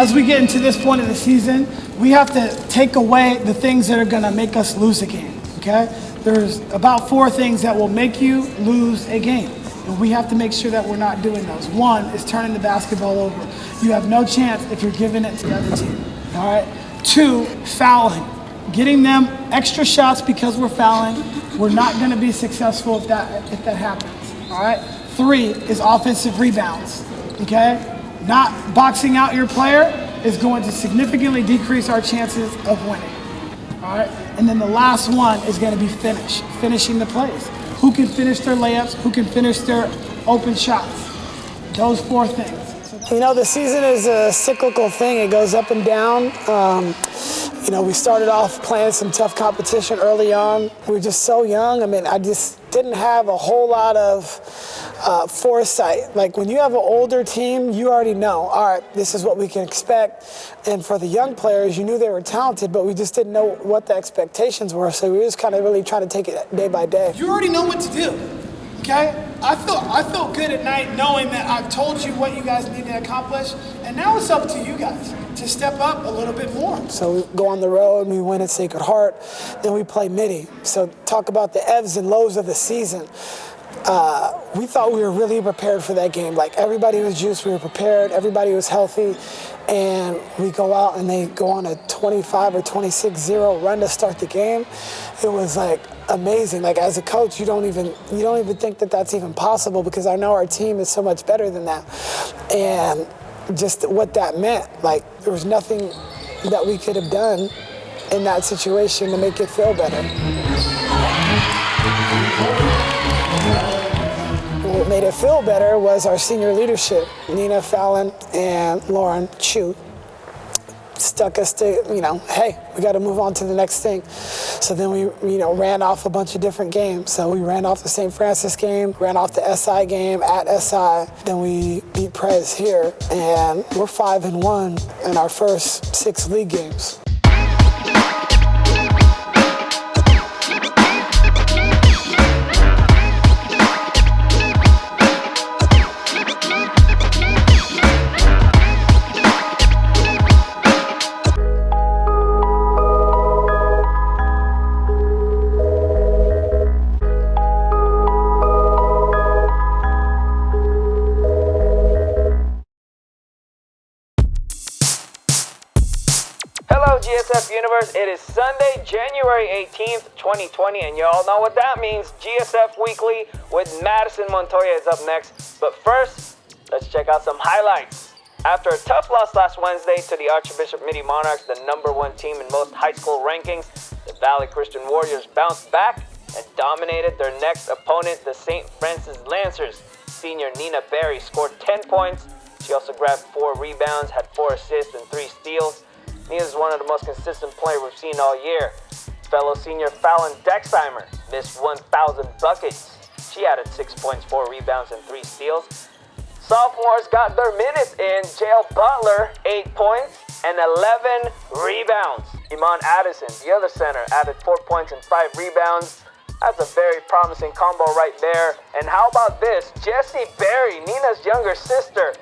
as we get into this point of the season, we have to take away the things that are going to make us lose a game, okay? There's about 4 things that will make you lose a game. And we have to make sure that we're not doing those. 1 is turning the basketball over. You have no chance if you're giving it to the other team, all right? 2, fouling. Getting them extra shots because we're fouling. We're not going to be successful if that happens, all right? 3 is offensive rebounds, okay? Not boxing out your player is going to significantly decrease our chances of winning, all right? And then the last one is going to be finishing the plays. Who can finish their layups, who can finish their open shots. Those 4 things. You know, the season is a cyclical thing. It goes up and down. You know, we started off playing some tough competition early on. We were just so young. I mean, I just didn't have a whole lot of foresight. Like when you have an older team, you already know, all right, this is what we can expect. And for the young players, you knew they were talented, but we just didn't know what the expectations were. So we were just kind of really trying to take it day by day. You already know what to do, okay? I feel good at night knowing that I've told you what you guys need to accomplish, and now it's up to you guys to step up a little bit more. So we go on the road, we win at Sacred Heart, then we play Midi. So talk about the ebbs and lows of the season. We thought we were really prepared for that game. Like everybody was juiced, we were prepared, everybody was healthy, and we go out and they go on a 25 or 26-0 run to start the game. It was like amazing. Like as a coach, you don't even think that that's even possible because I know our team is so much better than that. And just what that meant, like there was nothing that we could have done in that situation to make it feel better. What made it feel better was our senior leadership. Nina Fallon and Lauren Chu stuck us to, hey, we got to move on to the next thing. So then we, ran off a bunch of different games. So we ran off the St. Francis game, ran off the SI game at SI. Then we beat Prez here, and we're 5-1 in our first 6 league games. GSF Universe, it is Sunday, January 18th, 2020, and you all know what that means. GSF Weekly with Madison Montoya is up next. But first, let's check out some highlights. After a tough loss last Wednesday to the Archbishop Midi Monarchs, the #1 team in most high school rankings, the Valley Christian Warriors bounced back and dominated their next opponent, the St. Francis Lancers. Senior Nina Berry scored 10 points. She also grabbed 4 rebounds, had 4 assists and 3 steals. Nina is one of the most consistent players we've seen all year. Fellow senior Fallon Dexheimer missed 1,000 buckets. She added 6 points, 4 rebounds, and 3 steals. Sophomores got their minutes in. Jael Butler, 8 points and 11 rebounds. Iman Addison, the other center, added 4 points and 5 rebounds. That's a very promising combo right there. And how about this? Jessie Berry, Nina's younger sister,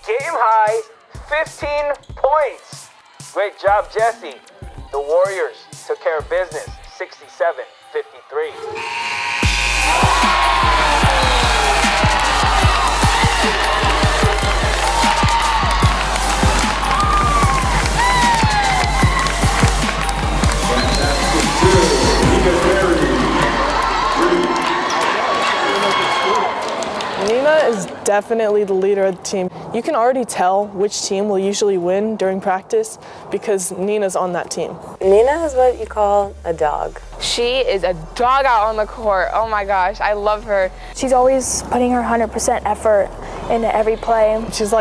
game high, 15 points. Great job, Jessie. The Warriors took care of business, 67-53. Nina is definitely the leader of the team. You can already tell which team will usually win during practice because Nina's on that team. Nina is what you call a dog. She is a dog out on the court. Oh my gosh, I love her. She's always putting her 100% effort into every play. She's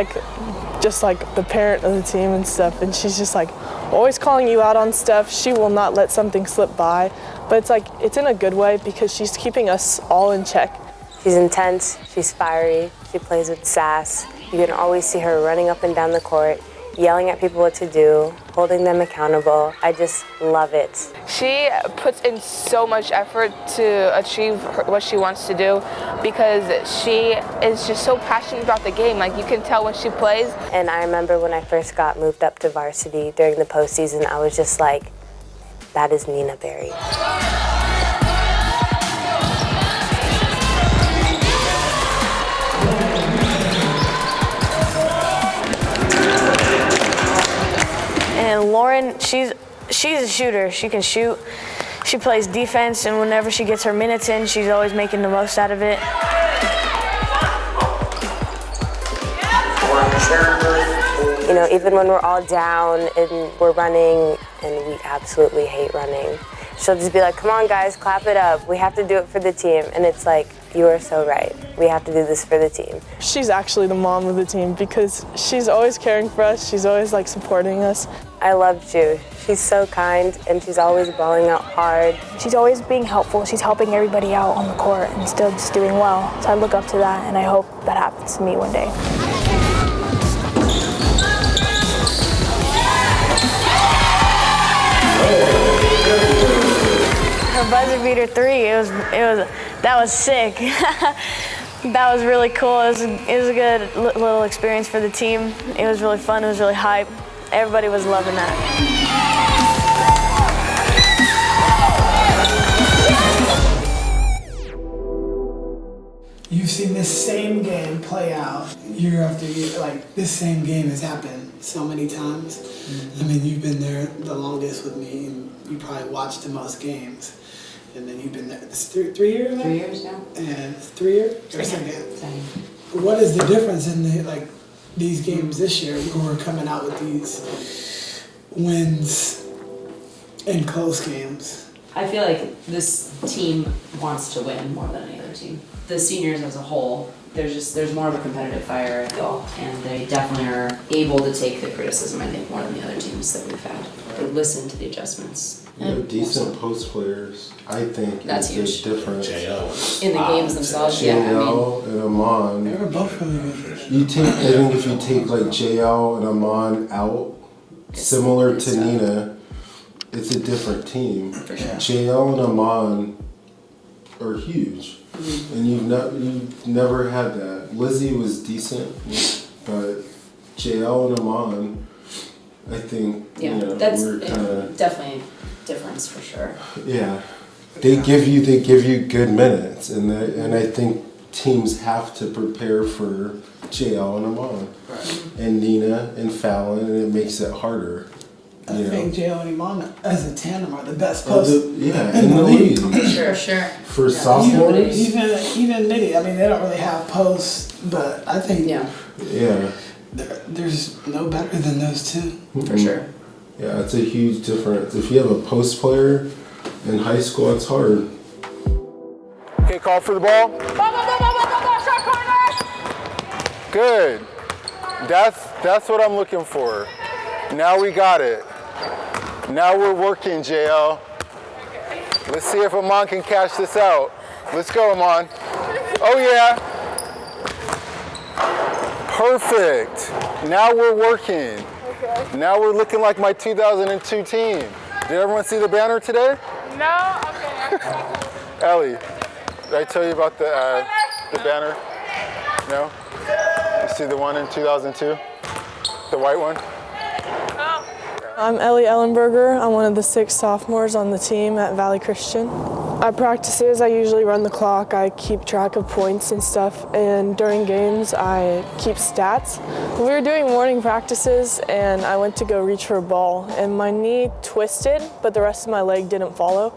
just like the parent of the team and stuff, and she's just like always calling you out on stuff. She will not let something slip by, but it's in a good way because she's keeping us all in check. She's intense, she's fiery, she plays with sass. You can always see her running up and down the court, yelling at people what to do, holding them accountable. I just love it. She puts in so much effort to achieve what she wants to do because she is just so passionate about the game. Like, you can tell when she plays. And I remember when I first got moved up to varsity during the postseason, I was just like, that is Nina Berry. And Lauren, she's a shooter. She can shoot. She plays defense, and whenever she gets her minutes in, she's always making the most out of it. You know, even when we're all down and we're running, and we absolutely hate running, she'll just be like, come on guys, clap it up. We have to do it for the team. And it's like, you are so right. We have to do this for the team. She's actually the mom of the team because she's always caring for us. She's always like supporting us. I love Ju. She's so kind, and she's always balling out hard. She's always being helpful. She's helping everybody out on the court and still just doing well. So I look up to that, and I hope that happens to me one day. Her buzzer beater 3, that was sick. That was really cool. It was a good little experience for the team. It was really fun. It was really hype. Everybody was loving that. You've seen this same game play out year after year. Like, this same game has happened so many times. I mean, you've been there the longest with me, and you probably watched the most games. And then you've been there, it's 3 years now? 3 years now. And 3 years? Or second? What is the difference in these games this year when we're coming out with these wins in close games? I feel like this team wants to win more than any other team. The seniors as a whole, there's more of a competitive fire, I feel, and they definitely are able to take the criticism, I think, more than the other teams that we've had. They listen to the adjustments. Decent post players, I think, that's is huge. the difference. In the games themselves, yeah. JL and Amon. They were both really good. I think if you take like JL and Amon out, similar to Nina, it's a different team. For sure. JL and Amon are huge, and you've never had that. Lizzie was decent, but JL and Amon, I think, that's we're kind of definitely difference for sure. Yeah, they give you good minutes, and I think teams have to prepare for JL and Amon, and Nina and Fallon, and it makes it harder. I think JL and Iman as a tandem are the best posts in the league. Sure. For sophomores, even midi. I mean, they don't really have posts, but I think there's no better than those two. For sure. Yeah, it's a huge difference. If you have a post player in high school, it's hard. Okay, call for the ball. Good. That's what I'm looking for. Now we got it. Now we're working, JL. Let's see if Amon can catch this out. Let's go, Amon. Oh yeah. Perfect. Now we're working. Okay. Now we're looking like my 2002 team. Did everyone see the banner today? No? Okay. Ellie, did I tell you about the banner? No? You see the one in 2002? The white one? No. I'm Ellie Ellenberger. I'm one of the 6 sophomores on the team at Valley Christian. At practices, I usually run the clock. I keep track of points and stuff, and during games, I keep stats. We were doing morning practices, and I went to go reach for a ball, and my knee twisted, but the rest of my leg didn't follow.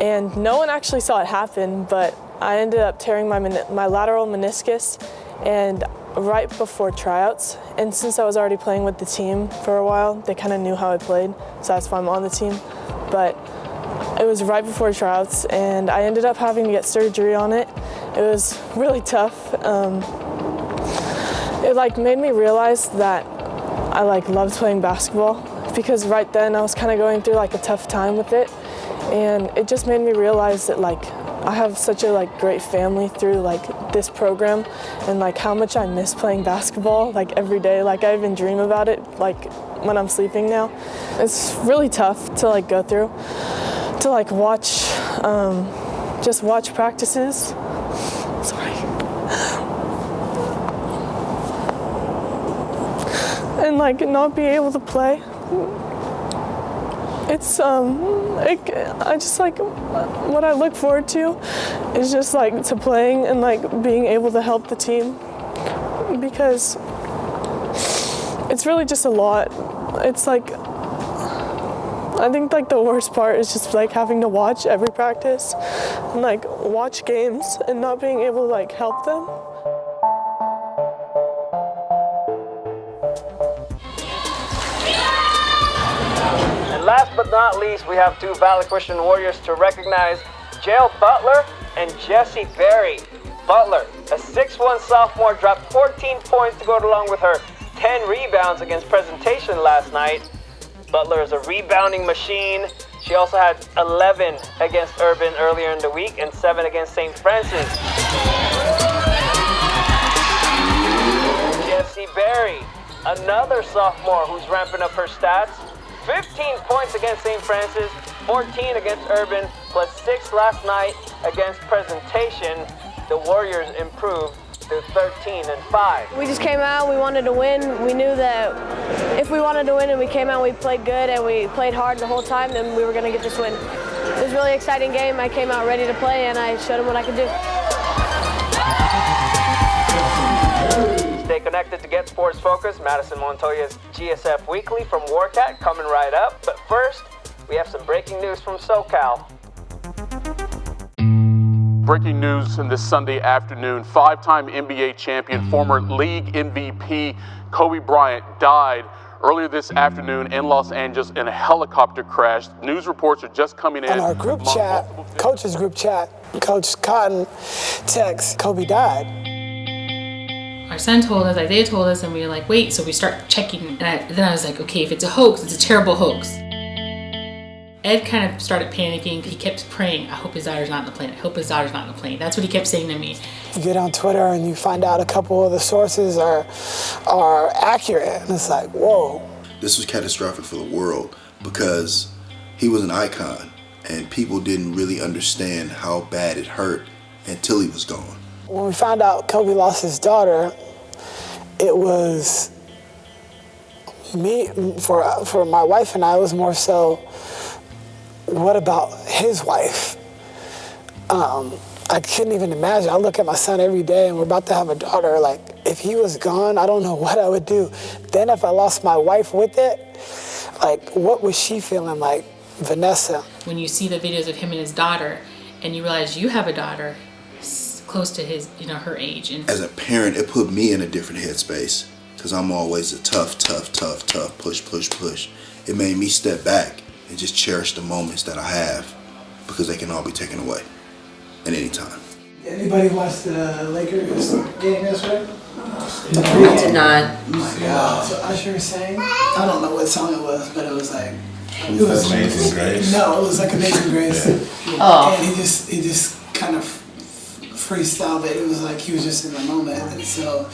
And no one actually saw it happen, but I ended up tearing my lateral meniscus, and right before tryouts. And since I was already playing with the team for a while, they kind of knew how I played, so that's why I'm on the team. But it was right before tryouts, and I ended up having to get surgery on it. It was really tough. It made me realize that I loved playing basketball, because right then I was kind of going through a tough time with it, and it just made me realize that I have such a great family through this program, and how much I miss playing basketball every day. I even dream about it when I'm sleeping now. It's really tough to go through, to watch, just watch practices. Sorry. And not be able to play. It's I just what I look forward to is just to playing and being able to help the team, because it's really just a lot. It's I think the worst part is just having to watch every practice and watch games and not being able to help them. And last but not least, we have two Valley Christian Warriors to recognize: Jael Butler and Jessie Berry. Butler, a 6'1" sophomore, dropped 14 points to go along with her 10 rebounds against Presentation last night. Butler is a rebounding machine. She also had 11 against Urban earlier in the week and 7 against St. Francis. Jessie Berry, another sophomore who's ramping up her stats. 15 points against St. Francis, 14 against Urban, plus 6 last night against Presentation. The Warriors improved to 13-5. We just came out, we wanted to win. We knew that if we wanted to win and we came out, we played good and we played hard the whole time, then we were going to get this win. It was a really exciting game. I came out ready to play and I showed them what I could do. Stay connected to GetSportsFocus, Madison Montoya's GSF Weekly from WCAL coming right up. But first, we have some breaking news from SoCal. Breaking news in this Sunday afternoon, 5-time NBA champion, former league MVP Kobe Bryant died earlier this afternoon in Los Angeles in a helicopter crash. News reports are just coming in. On our group chat, coach's group chat, Coach Cotton texts, Kobe died. Our son told us, Isaiah told us, and we were like, wait, so we start checking. And then I was like, okay, if it's a hoax, it's a terrible hoax. Ed kind of started panicking. He kept praying, I hope his daughter's not on the plane. I hope his daughter's not on the plane. That's what he kept saying to me. You get on Twitter and you find out a couple of the sources are accurate. And it's like, whoa. This was catastrophic for the world because he was an icon and people didn't really understand how bad it hurt until he was gone. When we found out Kobe lost his daughter, it was me, for my wife and I, it was more so, what about his wife? I couldn't even imagine. I look at my son every day and we're about to have a daughter. Like, if he was gone, I don't know what I would do. Then if I lost my wife with it, like, what was she feeling like, Vanessa? When you see the videos of him and his daughter and you realize you have a daughter close to his, her age. And as a parent, it put me in a different headspace because I'm always a tough, push. It made me step back and just cherish the moments that I have because they can all be taken away at any time. Anybody watch the Lakers game yesterday? I did not. Oh my God. So Usher sang, I don't know what song it was, but it was like, it was Amazing Grace. No, it was like Amazing Grace. Yeah. Oh. And he just kind of freestyled it. It was like he was just in the moment. And so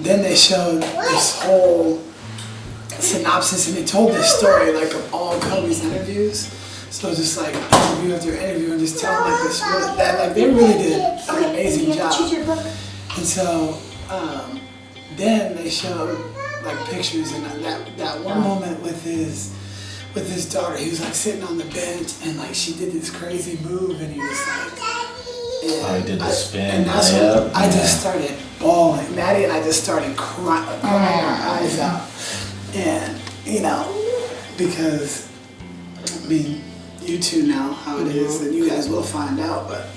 then they showed this whole synopsis and they told this story like of all Kobe's interviews. So just like interview after interview and just telling like this that they really did an amazing job. And so then they showed like pictures and that one moment with his daughter, he was like sitting on the bench and like she did this crazy move and he was like, I did the spin. And that's when I just started bawling. Maddie and I just started crying our eyes out. And, because, I mean, you two know how it is, and you guys will find out, but,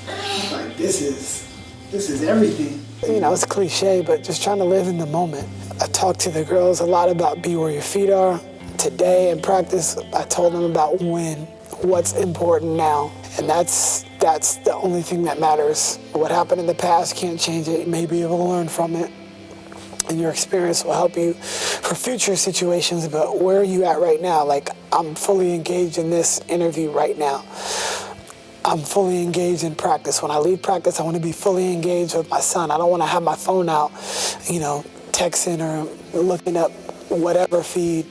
like, this is everything. It's cliche, but just trying to live in the moment. I talked to the girls a lot about be where your feet are. Today in practice, I told them about what's important now. And that's the only thing that matters. What happened in the past can't change it. You may be able to learn from it. And your experience will help you for future situations, but where are you at right now? Like, I'm fully engaged in this interview right now. I'm fully engaged in practice. When I leave practice, I want to be fully engaged with my son. I don't want to have my phone out, texting or looking up whatever feed.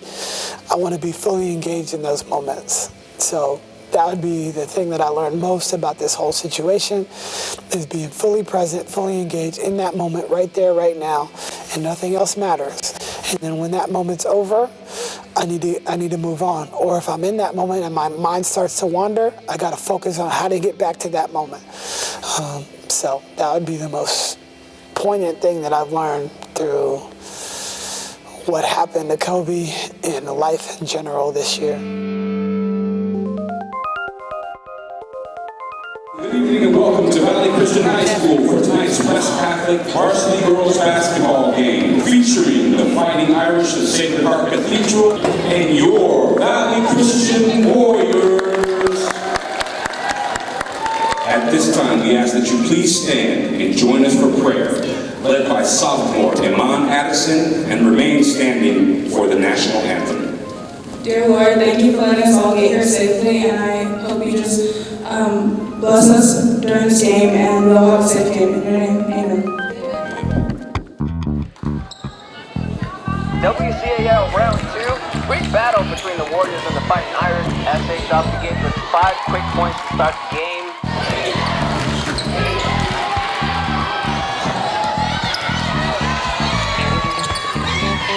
I want to be fully engaged in those moments. So that would be the thing that I learned most about this whole situation, is being fully present, fully engaged in that moment right there, right now, and nothing else matters. And then when that moment's over, I need to move on. Or if I'm in that moment and my mind starts to wander, I got to focus on how to get back to that moment. So that would be the most poignant thing that I've learned through what happened to Kobe and life in general this year. Good evening and welcome to Valley Christian High School for tonight's West Catholic Varsity Girls Basketball game, featuring the Fighting Irish of Sacred Heart Cathedral and your Valley Christian Warriors. At this time, we ask that you please stand and join us for prayer, led by sophomore Iman Addison, and remain standing for the national anthem. Dear Lord, thank you for letting us all get here safely, and I hope you just bless us during this game, and we'll have a safe game. In your name, amen. WCAL round 2. Great battle between the Warriors and the Fighting Irish. SA dropped the game with 5 quick points to start the game.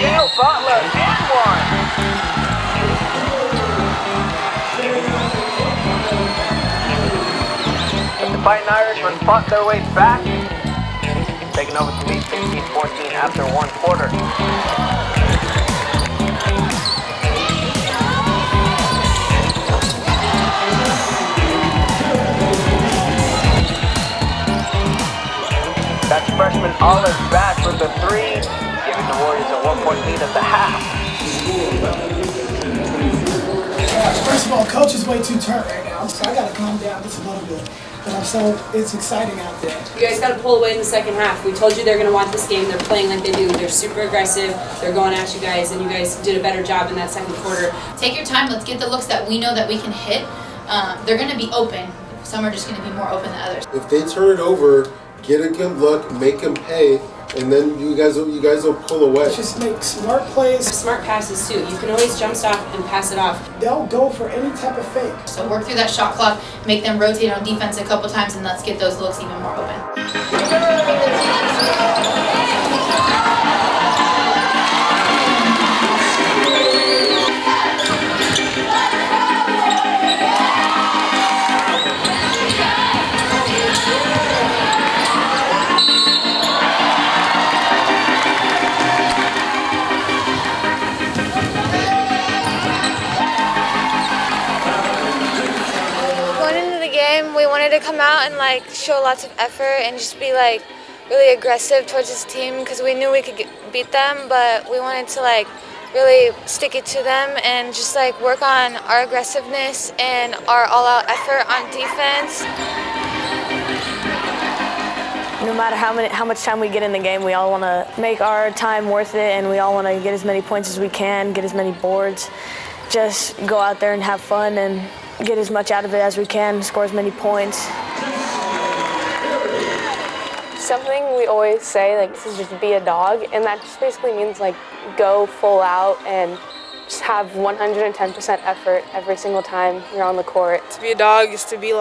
Gail Butler and one. The Fighting Irishman fought their way back, taking over to lead 16-14 after one quarter. That's freshman Olive back with the 3, giving the Warriors a 1-point lead at the half. First of all, coach is way too turnt right now, so I gotta calm down just a little bit. But it's exciting out there. You guys got to pull away in the second half. We told you they're going to want this game. They're playing like they do. They're super aggressive. They're going at you guys, and you guys did a better job in that second quarter. Take your time. Let's get the looks that we know that we can hit. They're going to be open. Some are just going to be more open than others. If they turn it over, get a good look, make them pay, and then you guys will pull away. Just make smart plays. Smart passes too. You can always jump stop and pass it off. They'll go for any type of fake. So work through that shot clock, make them rotate on defense a couple times, and let's get those looks even more open. We wanted to come out and show lots of effort and just be really aggressive towards this team because we knew we could beat them, but we wanted to really stick it to them and just work on our aggressiveness and our all-out effort on defense. No matter how much time we get in the game, we all want to make our time worth it, and we all want to get as many points as we can, get as many boards, just go out there and have fun and get as much out of it as we can, score as many points. Something we always say, this is just be a dog, and that just basically means go full out and just have 110% effort every single time you're on the court. To be a dog is to be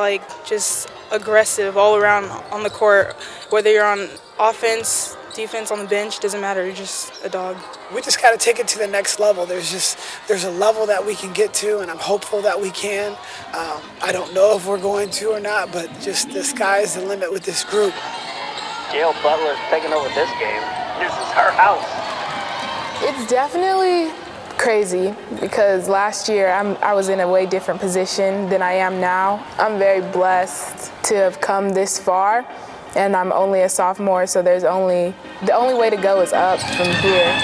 just aggressive all around on the court, whether you're on offense, defense, on the bench, doesn't matter, you're just a dog. We just got to take it to the next level. There's a level that we can get to, and I'm hopeful that we can. I don't know if we're going to or not, but just the sky's the limit with this group. Gail Butler's taking over this game. This is her house. It's definitely crazy because last year I was in a way different position than I am now. I'm very blessed to have come this far, and I'm only a sophomore, so the only way to go is up from here.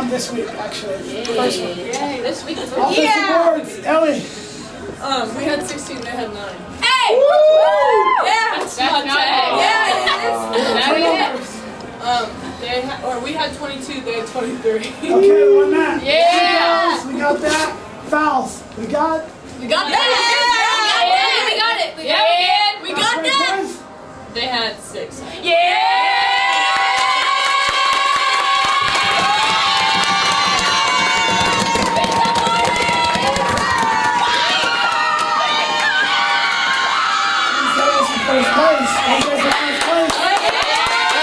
one this week, actually. First one. Yay, this week is Offensive boards, Ellie. We had 16, they had 9. Hey! Woo! Yeah! That's not bad. We had 22, they had 23. Okay, we won that. Yeah! We got that. Fouls. We got that! We got it! We got that! They had 6. first place. You guys are first place.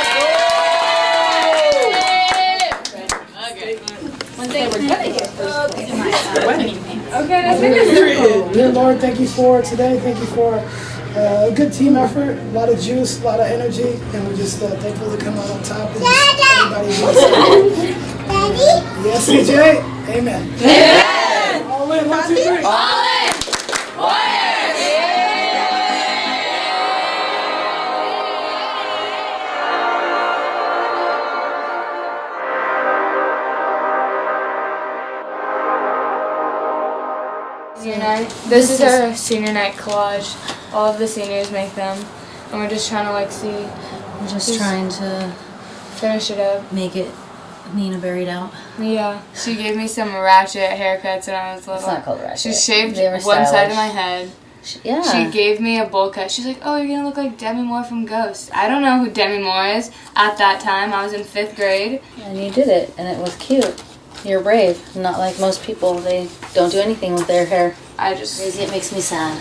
One day we're gonna get first place. Okay, that's good. Dear Lord, thank you for today. Thank you for a good team effort, a lot of juice, a lot of energy, and we're just thankful to come out on top. And everybody Daddy? Yes, CJ. Amen. Amen. All in. 1, 2, 3. All in. Senior night. This is our senior night collage. All of the seniors make them, and we're just trying to We're just trying to finish it up. Make it Nina buried out. Yeah, she gave me some ratchet haircuts when I was little. It's not called ratchet. She shaved They were one side of stylish. my head. Yeah. She gave me a bowl cut. She's like, "Oh, you're gonna look like Demi Moore from Ghost." I don't know who Demi Moore is. At that time, I was in 5th grade. And you did it, and it was cute. You're brave. Not like most people. They don't do anything with their hair. Crazy. It makes me sad.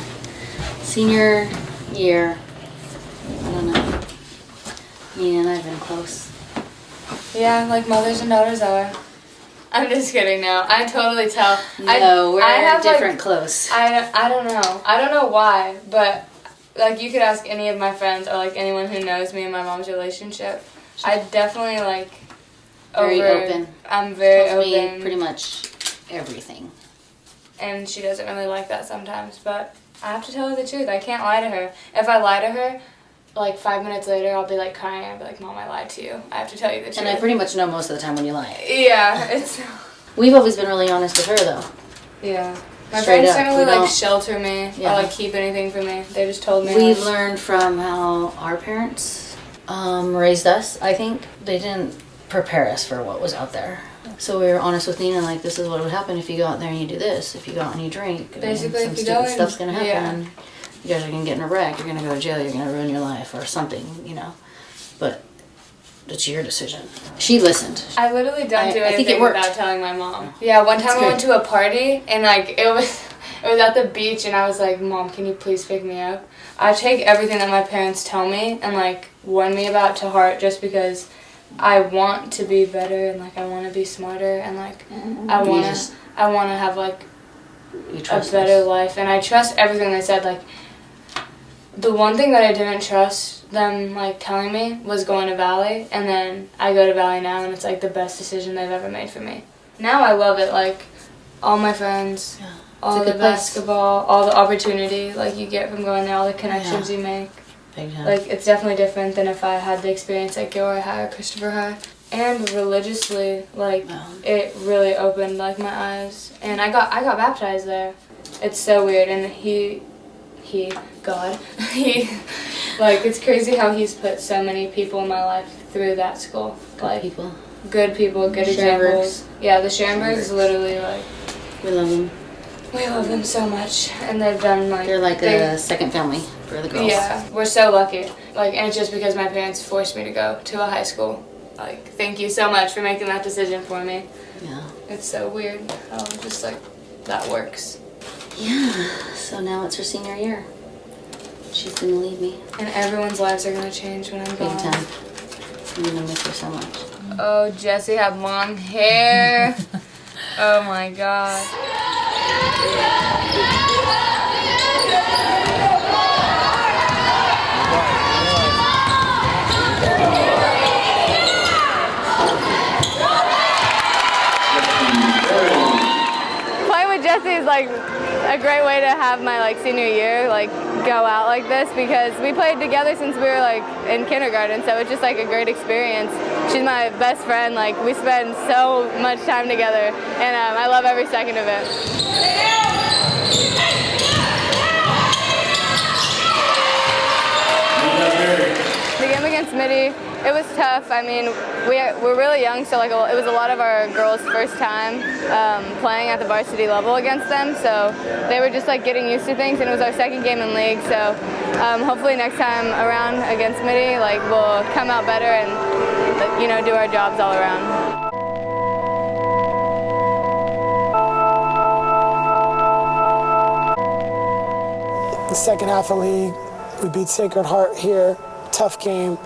Senior year. I don't know. Nina and I've been close. Yeah, like mothers and daughters are. I'm just kidding now. I totally tell. No, we're I have, different close. I don't know. I don't know why, but like you could ask any of my friends or like anyone who knows me and my mom's relationship. I definitely like Very open. I'm very Tells open. me pretty much everything. And she doesn't really like that sometimes, but I have to tell her the truth. I can't lie to her. If I lie to her, like 5 minutes later, I'll be like crying. I'll be like, "Mom, I lied to you. I have to tell you the truth." And I pretty much know most of the time when you lie. Yeah, it's. We've always been really honest with her, though. Yeah. My Straight friends up, don't we really like don't- shelter me Yeah. or like keep anything from me. They just told me. We've like, learned from how our parents raised us, I think. They didn't prepare us for what was out there. So we were honest with Nina, like, this is what would happen if you go out there and you do this. If you go out and you drink, I mean, Basically, some if you stupid go in- stuff's going to happen. yeah. And you guys are going to get in a wreck. You're going to go to jail. You're going to ruin your life or something, you know. But it's your decision. She listened. I literally don't do I think anything it worked. without telling my mom. Yeah, one time That's I went good. to a party and like it was at the beach and I was like, "Mom, can you please pick me up?" I take everything that my parents tell me and like warn me about to heart just because I want to be better and like I want to be smarter and like I You want just- to have like You a trust better us. life, and I trust everything they said. Like the one thing that I didn't trust them like telling me was going to Valley, and then I go to Valley now and it's like the best decision they've ever made for me. Now I love it, like all my friends, all a the good place. basketball, all the opportunity like you get from going there, all the connections you make. Big time. Like it's definitely different than if I had the experience at Gilroy High or Christopher High. And religiously, like it really opened like my eyes, and I got baptized there. It's so weird, and God, like it's crazy how he's put so many people in my life through that school. Like good people, good examples. Yeah, the Schoenbergs literally like We love them. we love them so much, and they've done like They're like a second family for the girls. Yeah, we're so lucky. Like, and it's just because my parents forced me to go to a high school. Like, thank you so much for making that decision for me. Yeah. It's so weird how just like that works. Yeah. So now it's her senior year. She's gonna leave me. And everyone's lives are gonna change when I'm Big gone. time. I'm gonna miss her so much. Oh, Jessie had long hair. Oh my god. Playing with Jessie is like a great way to have my like senior year like go out like this because we played together since we were like in kindergarten, so it's just like a great experience. she's my best friend. Like, we spend so much time together, and I love every second of it. The game against Mitty, it was tough. I mean, we're really young, so like it was a lot of our girls' first time playing at the varsity level against them. So they were just like getting used to things, and it was our second game in league. So hopefully next time around against Mitty, like we'll come out better and do our jobs all around. The second half of league, we beat Sacred Heart here. Tough game.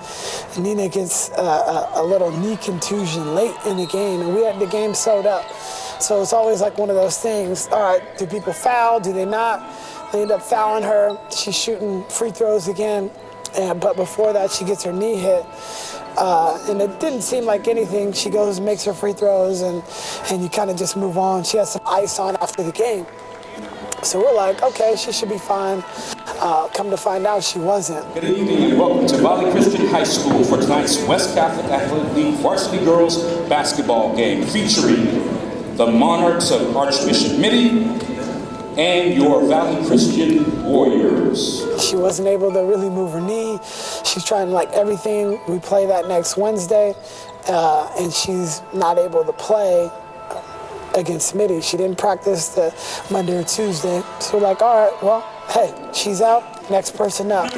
And Nina gets a little knee contusion late in the game, and we had the game sewed up. So it's always like one of those things. All right, do people foul? Do they not? They end up fouling her. She's shooting free throws again, but before that, she gets her knee hit. And it didn't seem like anything. She goes, makes her free throws, and you kind of just move on. She has some ice on after the game. So we're like, okay, she should be fine. Come to find out, she wasn't. Good evening and welcome to Valley Christian High School for tonight's West Catholic Athletic League varsity girls basketball game featuring the Monarchs of Archbishop Mitty and your Valley Christian Warriors. She wasn't able to really move her knee. She's trying like everything. We play that next Wednesday, and she's not able to play against Mitty. She didn't practice the Monday or Tuesday. So we're like, all right, well, hey, she's out, next person up. Make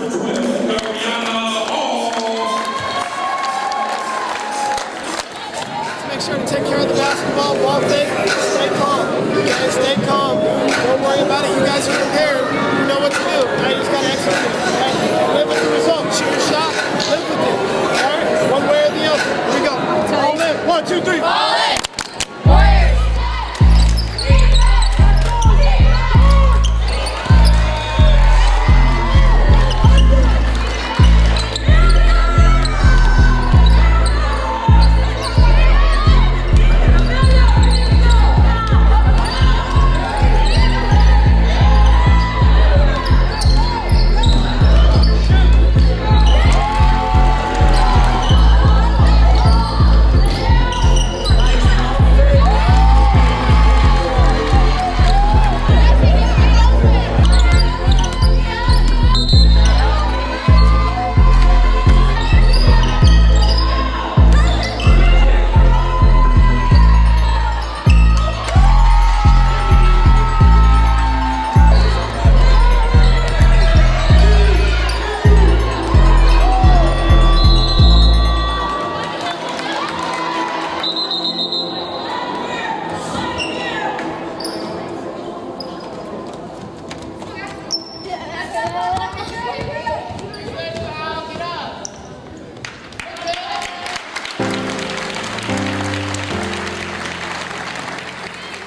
sure to take care of the basketball, ball fake, stay calm. Okay, stay calm. Don't worry about it. You guys are prepared. You know what to do. Now you just got to execute. Okay? Live with the result. Shoot your shot. Live with it. All right? One way or the other. Here we go. All in. 1, 2, 3. All in. Warriors.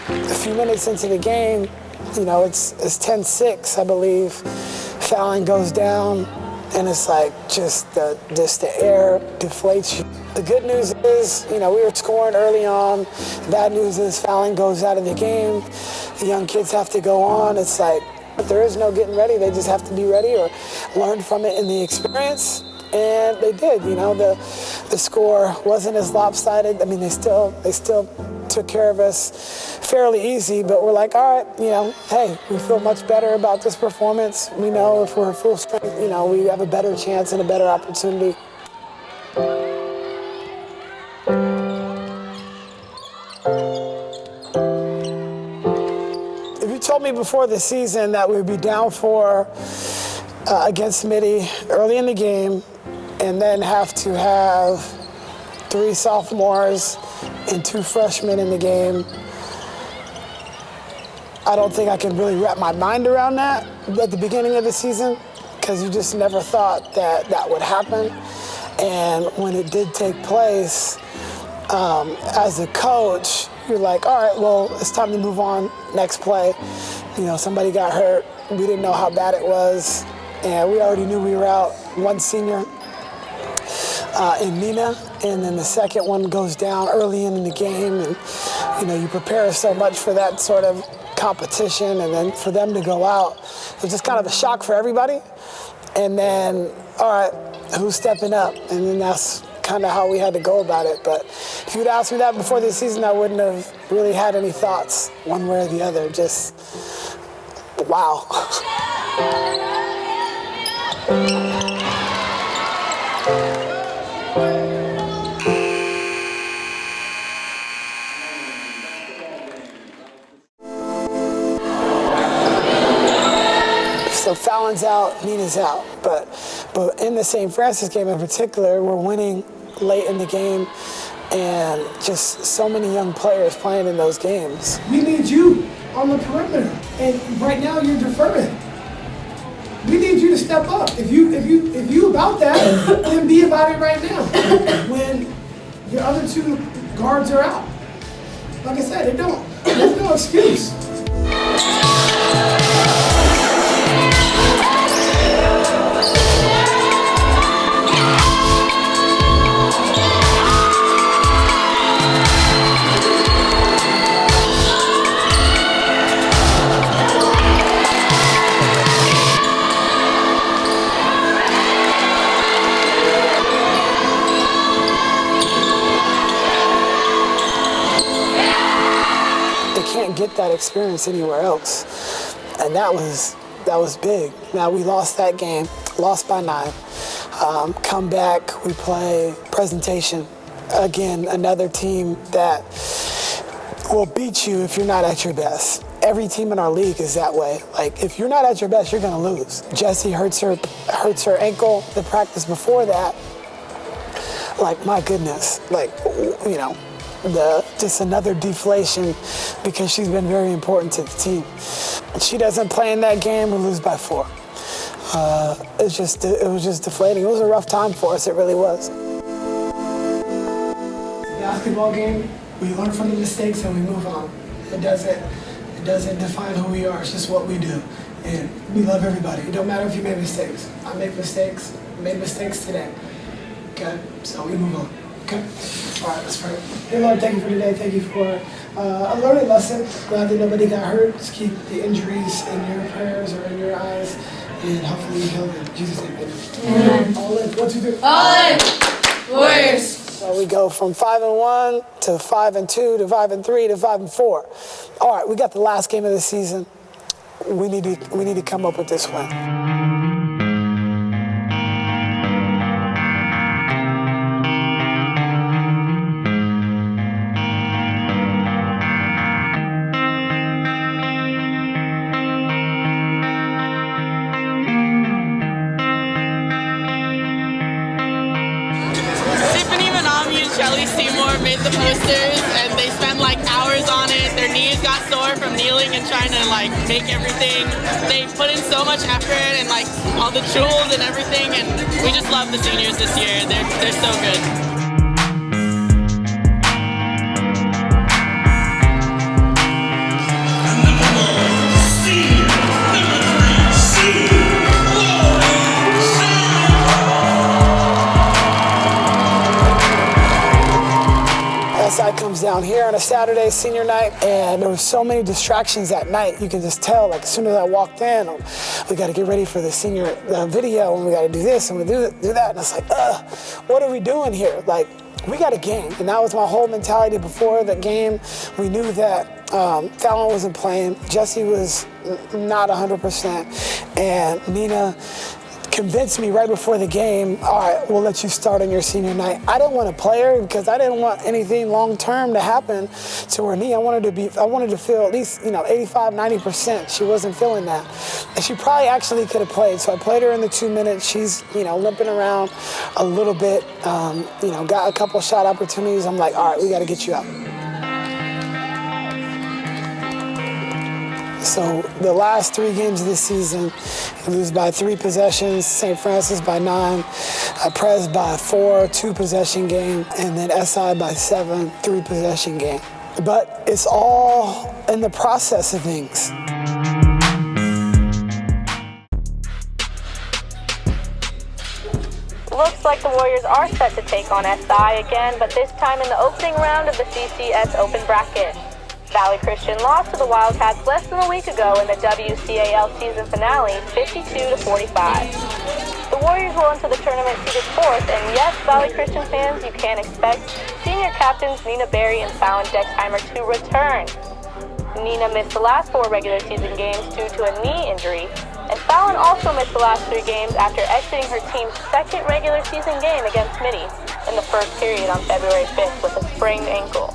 A few minutes into the game, you know, it's 10-6, I believe. Fouling goes down, and it's like just the air deflates you. The good news is, you know, we were scoring early on. Bad news is fouling goes out of the game. The young kids have to go on. It's like there is no getting ready. They just have to be ready or learn from it in the experience. And they did, you know, the score wasn't as lopsided. I mean, they still took care of us fairly easy, but we're like, all right, you know, hey, we feel much better about this performance. We know if we're full strength, you know, we have a better chance and a better opportunity. If you told me before the season that we would be down 4 against Mitty early in the game, and then have to have 3 sophomores and 2 freshmen in the game, I don't think I can really wrap my mind around that at the beginning of the season, because you just never thought that that would happen. And when it did take place, as a coach, you're like, all right, well, it's time to move on, next play. You know, somebody got hurt. We didn't know how bad it was. And we already knew we were out. 1 senior in Nina, and then the second one goes down early in the game. And, you know, you prepare so much for that sort of competition, and then for them to go out, it was just kind of a shock for everybody. And then, all right, who's stepping up? And then that's kind of how we had to go about it. But if you'd asked me that before the season, I wouldn't have really had any thoughts one way or the other. Just, wow. So Fallon's out, Nina's out, but in the St. Francis game in particular, we're winning late in the game, and just so many young players playing in those games. We need you on the perimeter, and right now you're deferring. We need you to step up. If you about that, then be about it right now. When your other two guards are out, like I said, there's no excuse. Get that experience anywhere else, and that was big. Now we lost that game, lost by 9. Come back, we play Presentation. Again, another team that will beat you if you're not at your best. Every team in our league is that way. Like, if you're not at your best, you're gonna lose. Jessie hurts her ankle. The practice before that, like, my goodness, like, you know, just another deflation, because she's been very important to the team. She doesn't play in that game, we lose by 4. It was just deflating. It was a rough time for us, it really was. Basketball game, we learn from the mistakes and we move on. It doesn't define who we are, it's just what we do. And we love everybody. It don't matter if you made mistakes. I made mistakes today. Okay, so we move on. Okay. All right, let's pray. Hey, Lord, thank you for today. Thank you for a learning lesson. Glad that nobody got hurt. Just keep the injuries in your prayers or in your eyes, and hopefully you heal them. In Jesus' name, amen. All in. 1, 2, 3. All in. Warriors. So we go from 5-1 to 5-2 to 5-3 to 5-4. All right, we got the last game of the season. We need to come up with this win. Made the posters and they spent like hours on it. Their knees got sore from kneeling and trying to like make everything. They put in so much effort and like all the jewels and everything, and we just love the seniors this year. They're so good. SI comes down here on a Saturday, senior night, and there were so many distractions that night. You can just tell, like, as soon as I walked in, we got to get ready for the senior video, and we got to do this, and we do that. And it's like, what are we doing here? Like, we got a game. And that was my whole mentality before the game. We knew that Fallon wasn't playing. Jessie was not 100%. And Nina convinced me right before the game, all right, we'll let you start on your senior night. I didn't want to play her because I didn't want anything long-term to happen to her knee. I wanted to feel at least, 85, 90%. She wasn't feeling that. And she probably actually could have played. So I played her in the 2 minutes. She's, limping around a little bit, got a couple shot opportunities. I'm like, all right, we got to get you out. So the last 3 games of the season, you lose by 3 possessions, St. Francis by 9, Pres by 4, 2-possession game, and then SI by 7, 3-possession game. But it's all in the process of things. Looks like the Warriors are set to take on SI again, but this time in the opening round of the CCS Open Bracket. Valley Christian lost to the Wildcats less than a week ago in the WCAL season finale, 52-45. The Warriors will enter the tournament seeded 4th, and yes, Valley Christian fans, you can expect senior captains Nina Berry and Fallon Dexheimer to return. Nina missed the last 4 regular season games due to a knee injury, and Fallon also missed the last 3 games after exiting her team's 2nd regular season game against Mitty in the first period on February 5th with a sprained ankle.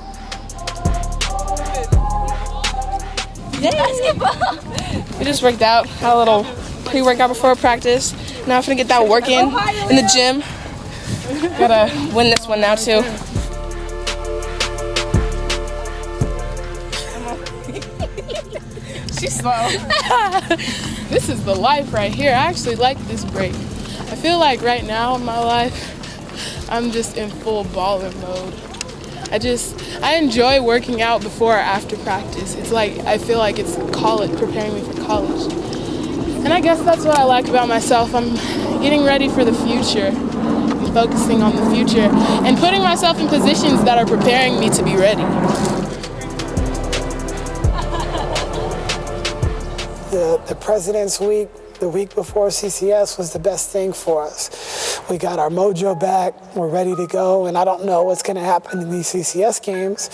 Basketball! We just worked out, had a little pre-workout before practice. Now I'm gonna get that work in the gym. Gotta win this one now too. She's slow. This is the life right here. I actually like this break. I feel like right now in my life, I'm just in full baller mode. I enjoy working out before or after practice. It's like, I feel like it's college, preparing me for college. And I guess that's what I like about myself. I'm getting ready for the future, I'm focusing on the future, and putting myself in positions that are preparing me to be ready. The President's Week, the week before CCS, was the best thing for us. We got our mojo back, we're ready to go, and I don't know what's going to happen in these CCS games,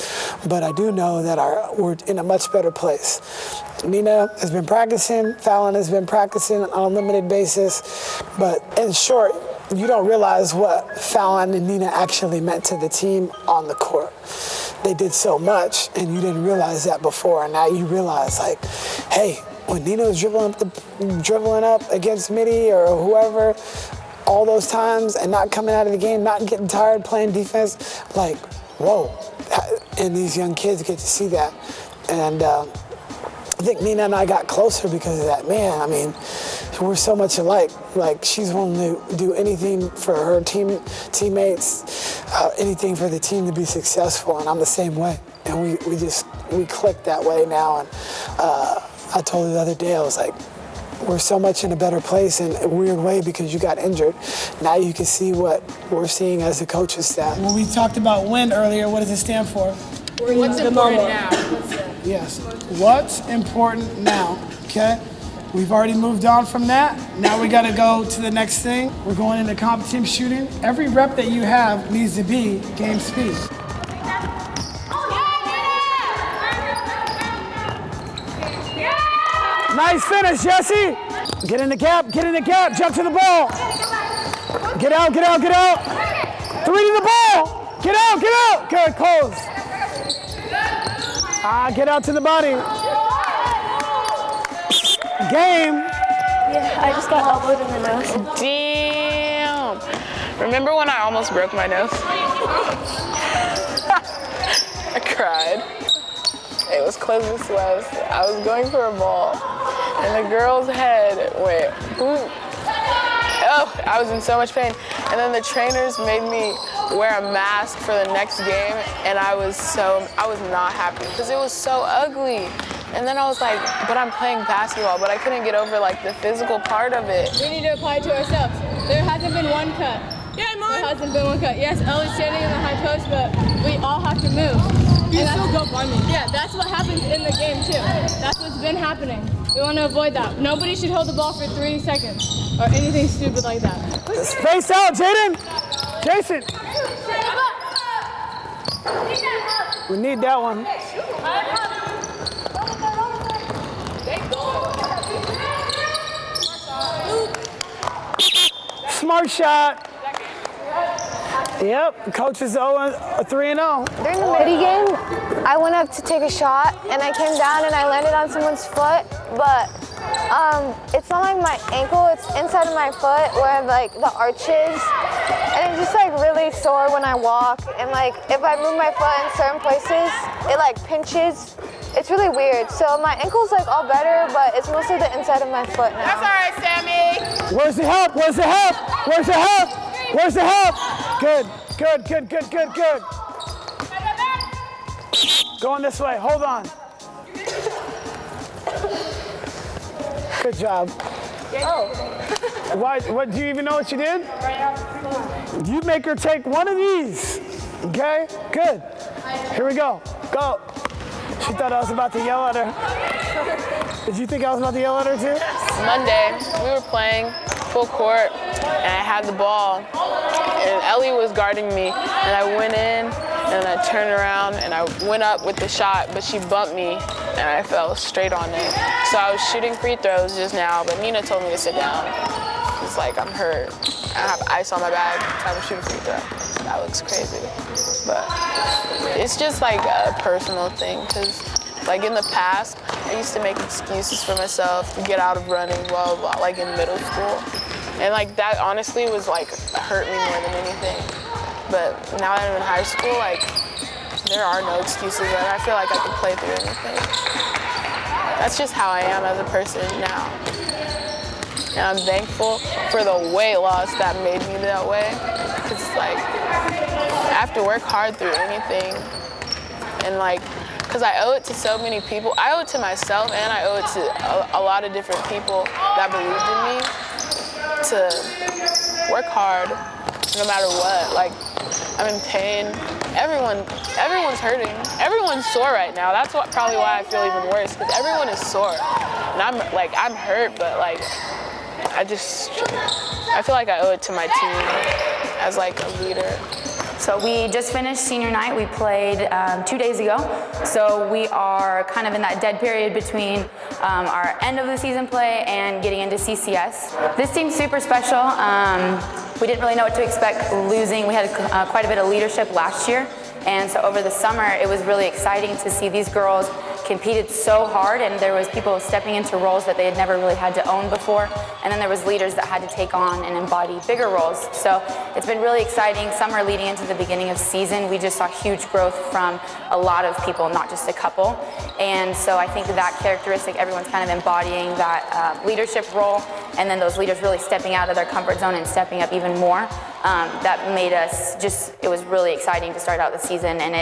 but I do know that we're in a much better place. Nina has been practicing, Fallon has been practicing on a limited basis, but in short, you don't realize what Fallon and Nina actually meant to the team on the court. They did so much, and you didn't realize that before, and now you realize, like, hey, when Nina was dribbling up against Mitty or whoever, all those times, and not coming out of the game, not getting tired, playing defense, like, whoa. And these young kids get to see that. And I think Nina and I got closer because of that. Man, I mean, we're so much alike. Like, she's willing to do anything for her teammates, anything for the team to be successful, and I'm the same way. And we clicked that way now. And I told her the other day, I was like, we're so much in a better place in a weird way because you got injured. Now you can see what we're seeing as a coaching staff. When we talked about WIN earlier, what does it stand for? What's important now? Yes. What's important now? Okay. We've already moved on from that. Now we got to go to the next thing. We're going into comp team shooting. Every rep that you have needs to be game speed. Nice finish, Jesse. Get in the gap, jump to the ball. Get out. 3 to the ball. Get out. Good, close. Get out to the body. Game. Yeah, I just got elbowed in the nose. Damn. Remember when I almost broke my nose? I cried. It was closest west. I was going for a ball, and the girl's head went boom. Oh, I was in so much pain. And then the trainers made me wear a mask for the next game, and I was not happy because it was so ugly. And then I was like, but I'm playing basketball, but I couldn't get over like the physical part of it. We need to apply it to ourselves. There hasn't been one cut. Yeah, Mom. There hasn't been one cut. Yes, Ellie's standing in the high post, but we all have to move. You still go by me. Yeah, that's what happens in the game too. That's what's been happening. We want to avoid that. Nobody should hold the ball for 3 seconds or anything stupid like that. Space out, Jaden. Jason. We need that one. Smart shot. Yep, coach is 3-0. During the Mitty game, I went up to take a shot, and I came down and I landed on someone's foot, but it's not like my ankle, it's inside of my foot where like the arch is, and it's just like really sore when I walk, and like if I move my foot in certain places, it like pinches. It's really weird. So my ankle's like all better, but it's mostly the inside of my foot now. That's all right, Sammy. Where's the help? Good. Going this way, hold on. Good job. Oh. What, do you even know what you did? You make her take one of these, okay? Good. Here we go. Go. She thought I was about to yell at her. Did you think I was about to yell at her too? Monday, we were playing full court, and I had the ball, and Ellie was guarding me, and I went in, and I turned around, and I went up with the shot, but she bumped me, and I fell straight on it. So I was shooting free throws just now, but Nina told me to sit down. It's like, I'm hurt. I have ice on my bag, so I'm shooting free throw. That looks crazy. But it's just like a personal thing, because like in the past, I used to make excuses for myself to get out of running, blah, blah, blah, like in middle school. And like that honestly was like, hurt me more than anything. But now that I'm in high school, like there are no excuses, and I feel like I can play through anything. That's just how I am as a person now. And I'm thankful for the weight loss that made me that way. Because it's like, I have to work hard through anything. And like, because I owe it to so many people. I owe it to myself, and I owe it to a lot of different people that believed in me to work hard no matter what. Like, I'm in pain. Everyone's hurting. Everyone's sore right now. That's probably why I feel even worse, because everyone is sore. And I'm hurt, but like, I feel like I owe it to my team as like a leader. So we just finished senior night. We played 2 days ago. So we are kind of in that dead period between our end of the season play and getting into CCS. This team's super special. We didn't really know what to expect losing. We had quite a bit of leadership last year. And so over the summer, it was really exciting to see these girls competed so hard, and there was people stepping into roles that they had never really had to own before. And then there was leaders that had to take on and embody bigger roles. So it's been really exciting. Summer leading into the beginning of season, we just saw huge growth from a lot of people, not just a couple. And so I think that characteristic, everyone's kind of embodying that leadership role, and then those leaders really stepping out of their comfort zone and stepping up even more. That made us it was really exciting to start out the season, and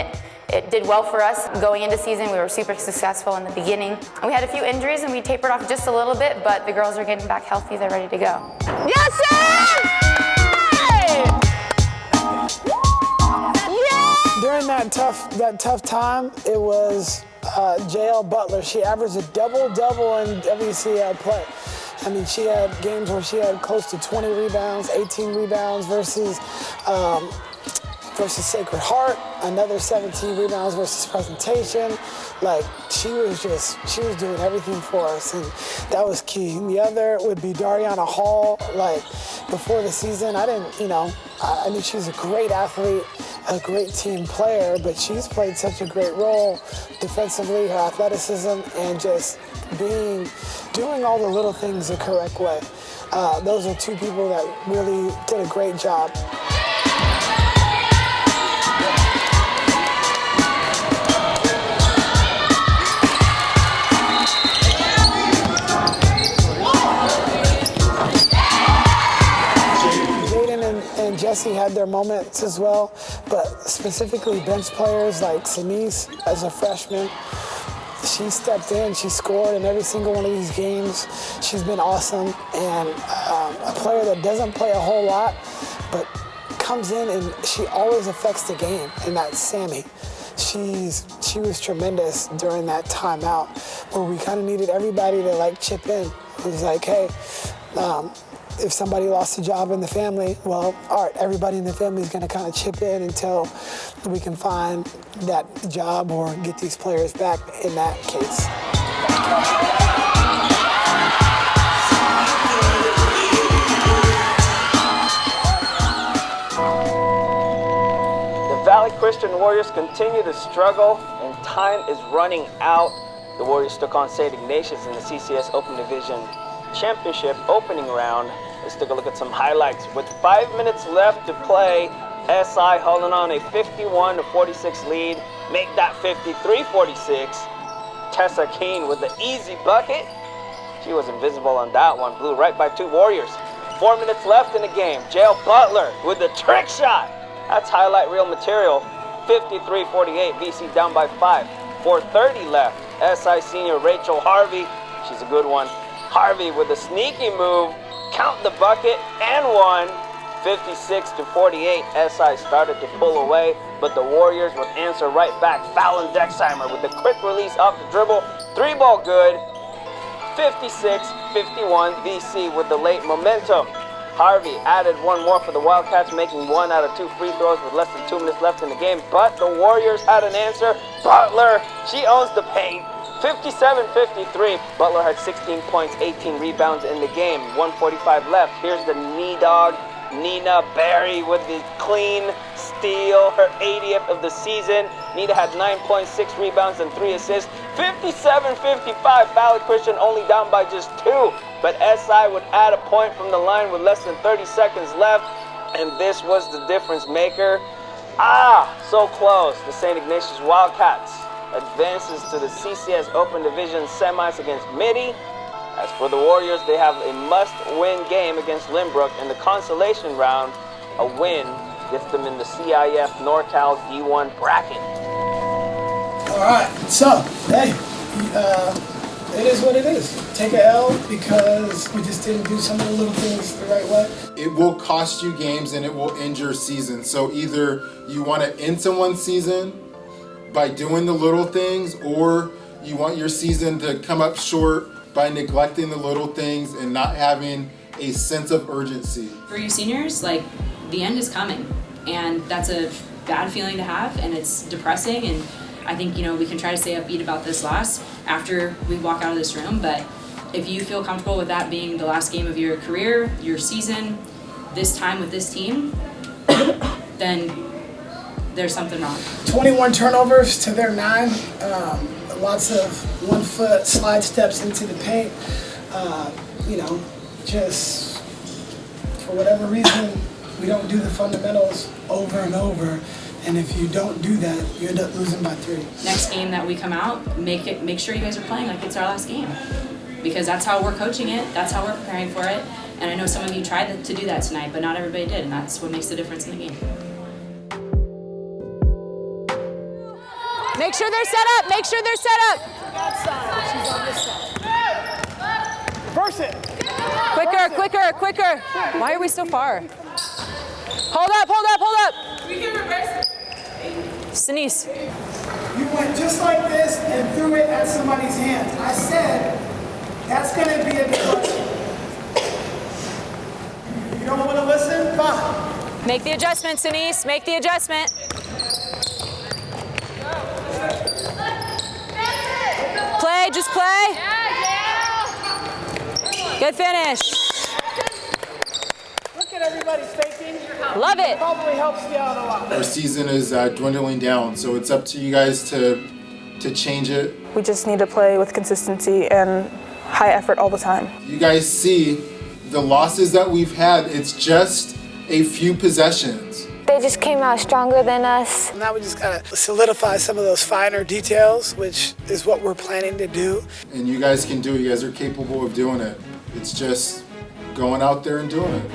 it did well for us. Going into season, we were super successful in the beginning. We had a few injuries and we tapered off just a little bit, but the girls are getting back healthy, they're ready to go. Yes, sir! Yeah! During that tough time, it was JL Butler. She averaged a double-double in WCAL play. I mean, she had games where she had close to 20 rebounds, 18 rebounds versus Sacred Heart, another 17 rebounds versus Presentation. Like, she was doing everything for us, and that was key. And the other would be Dariana Hall. Like, before the season, I knew she was a great athlete, a great team player, but she's played such a great role defensively, her athleticism, and just doing all the little things the correct way. Those are two people that really did a great job. And Jessie had their moments as well, but specifically bench players like Sinise as a freshman. She stepped in, she scored in every single one of these games. She's been awesome, and a player that doesn't play a whole lot, but comes in and she always affects the game, and that's Sammy. She was tremendous during that timeout where we kind of needed everybody to like chip in. It was like, hey, if somebody lost a job in the family, well, all right, everybody in the family is going to kind of chip in until we can find that job or get these players back in that case. The Valley Christian Warriors continue to struggle, and time is running out. The Warriors took on St. Ignatius in the CCS Open Division Championship opening round. Let's take a look at some highlights. With 5 minutes left to play, SI holding on a 51-46 lead. Make that 53-46. Tessa Keene with the easy bucket. She was invisible on that one. Blew right by two Warriors. 4 minutes left in the game. JL Butler with the trick shot. That's highlight reel material. 53-48. VC down by 5. 4:30 left. SI senior Rachel Harvey. She's a good one. Harvey with a sneaky move. Count the bucket and one. 56-48. SI started to pull away, but the Warriors would answer right back. Fallon Dexheimer with the quick release off the dribble. 3-ball good. 56-51. VC with the late momentum. Harvey added one more for the Wildcats, making 1 out of 2 free throws with less than 2 minutes left in the game. But the Warriors had an answer. Butler, she owns the paint. 57-53. Butler had 16 points, 18 rebounds in the game. 1:45 left. Here's the knee dog, Nina Berry, with the clean steal, her 80th of the season. Nina had 9 points, 6 rebounds, and 3 assists. 57-55. Valley Christian only down by just 2. But SI would add a point from the line with less than 30 seconds left. And this was the difference maker. So close. The St. Ignatius Wildcats advances to the CCS Open Division semis against Mitty. As for the Warriors, they have a must-win game against Lynbrook in the consolation round. A win gets them in the CIF NorCal D1 bracket. All right, so, hey, it is what it is. Take a L because we just didn't do some of the little things the right way. It will cost you games and it will end your season. So either you want to end someone's season by doing the little things, or you want your season to come up short by neglecting the little things and not having a sense of urgency. For you seniors, like, the end is coming, and that's a bad feeling to have, and it's depressing, and I think, we can try to stay upbeat about this loss after we walk out of this room, but if you feel comfortable with that being the last game of your career, your season, this time with this team, then there's something wrong. 21 turnovers to their 9. Lots of 1-foot slide steps into the paint. Just for whatever reason, we don't do the fundamentals over and over. And if you don't do that, you end up losing by 3. Next game that we come out, make sure you guys are playing like it's our last game. Because that's how we're coaching it, that's how we're preparing for it. And I know some of you tried to do that tonight, but not everybody did, and that's what makes the difference in the game. Make sure they're set up. Make sure they're set up. She's on this side. Reverse it. Quicker. Why are we so far? Hold up. We can reverse it. Sinise. You went just like this and threw it at somebody's hands. I said, that's going to be a deflection. You don't want to listen? Fine. Make the adjustment, Sinise. Make the adjustment. Play, just play. Good finish. Look at everybody faking. Love it. Probably helps you out a lot. Our season is dwindling down, so it's up to you guys to change it. We just need to play with consistency and high effort all the time. You guys see the losses that we've had, it's just a few possessions. They just came out stronger than us. Now we just gotta solidify some of those finer details, which is what we're planning to do. And you guys can do it. You guys are capable of doing it. It's just going out there and doing it.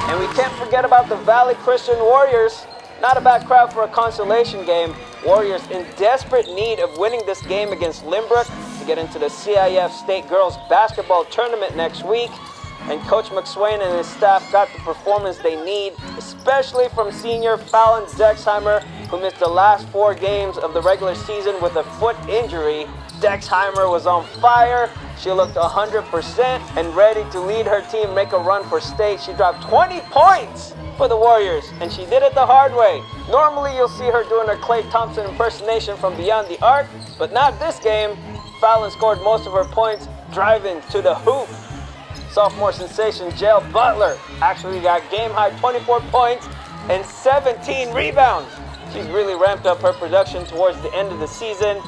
And we can't forget about the Valley Christian Warriors. Not a bad crowd for a consolation game. Warriors in desperate need of winning this game against Lynbrook to get into the CIF State Girls Basketball Tournament next week. And Coach McSwain and his staff got the performance they need, especially from senior Fallon Dexheimer, who missed the last 4 games of the regular season with a foot injury. Dexheimer was on fire. She looked 100% and ready to lead her team make a run for state. She dropped 20 points for the Warriors, and she did it the hard way. Normally you'll see her doing her Klay Thompson impersonation from beyond the arc, but not this game. Fallon scored most of her points driving to the hoop. Sophomore sensation Jill Butler actually got game-high 24 points and 17 rebounds. She's really ramped up her production towards the end of the season.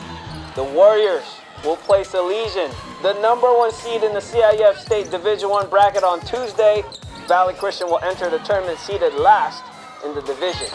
The Warriors will place Elysian, the #1 seed in the CIF State Division I bracket, on Tuesday. Valley Christian will enter the tournament seeded last in the division.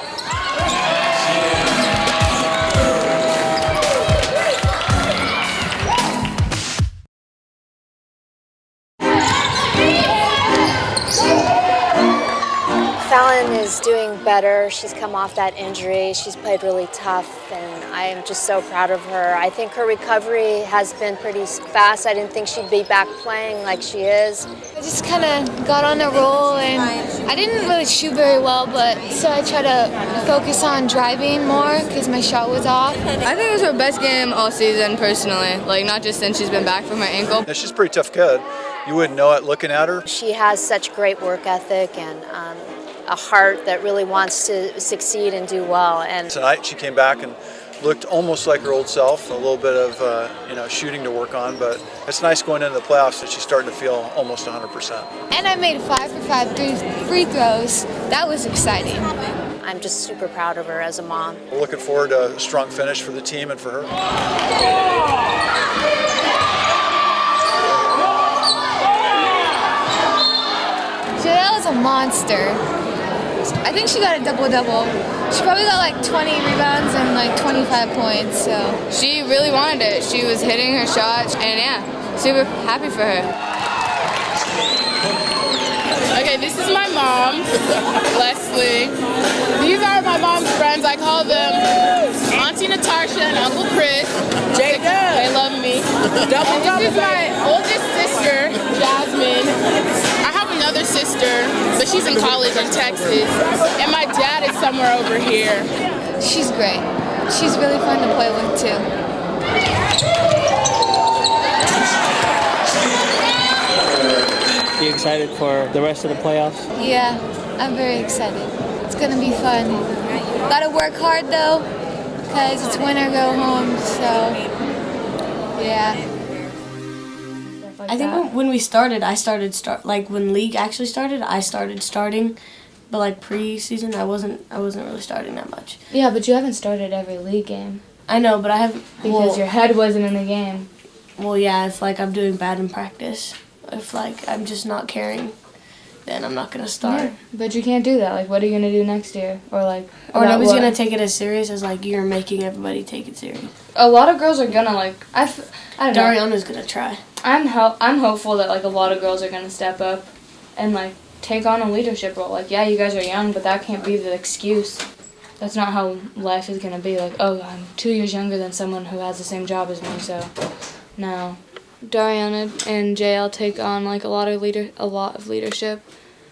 Fallon is doing doing better. She's come off that injury. She's played really tough, and I am just so proud of her. I think her recovery has been pretty fast. I didn't think she'd be back playing like she is. I just kind of got on a roll, and I didn't really shoot very well, but so I tried to focus on driving more because my shot was off. I think it was her best game all season, personally. Like, not just since she's been back from her ankle. Yeah, she's a pretty tough kid. You wouldn't know it looking at her. She has such great work ethic and a heart that really wants to succeed and do well. And tonight she came back and looked almost like her old self. A little bit of shooting to work on, but it's nice going into the playoffs that she's starting to feel almost 100%. And I made 5 for 5 free throws. That was exciting. I'm just super proud of her as a mom. We're looking forward to a strong finish for the team and for her. That was a monster. I think she got a double-double. She probably got like 20 rebounds and like 25 points, so. She really wanted it. She was hitting her shots, and yeah, super happy for her. Okay, this is my mom, Leslie. These are my mom's friends. I call them Auntie Natasha and Uncle Chris. They love me. And this is my oldest sister, Jasmine. I have another sister, but she's in college in Texas. And my dad is somewhere over here. She's great. She's really fun to play with, too. You excited for the rest of the playoffs? Yeah, I'm very excited. It's going to be fun. Gotta work hard, though, because it's win or go home, so, yeah. I think when we started, when league actually started, I started starting, but like preseason, I wasn't really starting that much. Yeah, but you haven't started every league game. I know, but I haven't Because your head wasn't in the game. Well, yeah, if like I'm doing bad in practice, if like I'm just not caring, then I'm not gonna start. Yeah, but you can't do that. Like, what are you gonna do next year? Or nobody's gonna take it as serious as like you're making everybody take it serious. A lot of girls are gonna I don't know. Dariana's gonna try. I'm hopeful that like a lot of girls are gonna step up and like take on a leadership role. Like, yeah, you guys are young, but that can't be the excuse. That's not how life is gonna be. Like, oh, I'm 2 years younger than someone who has the same job as me, so no. Dariana and JL take on like a lot of leadership,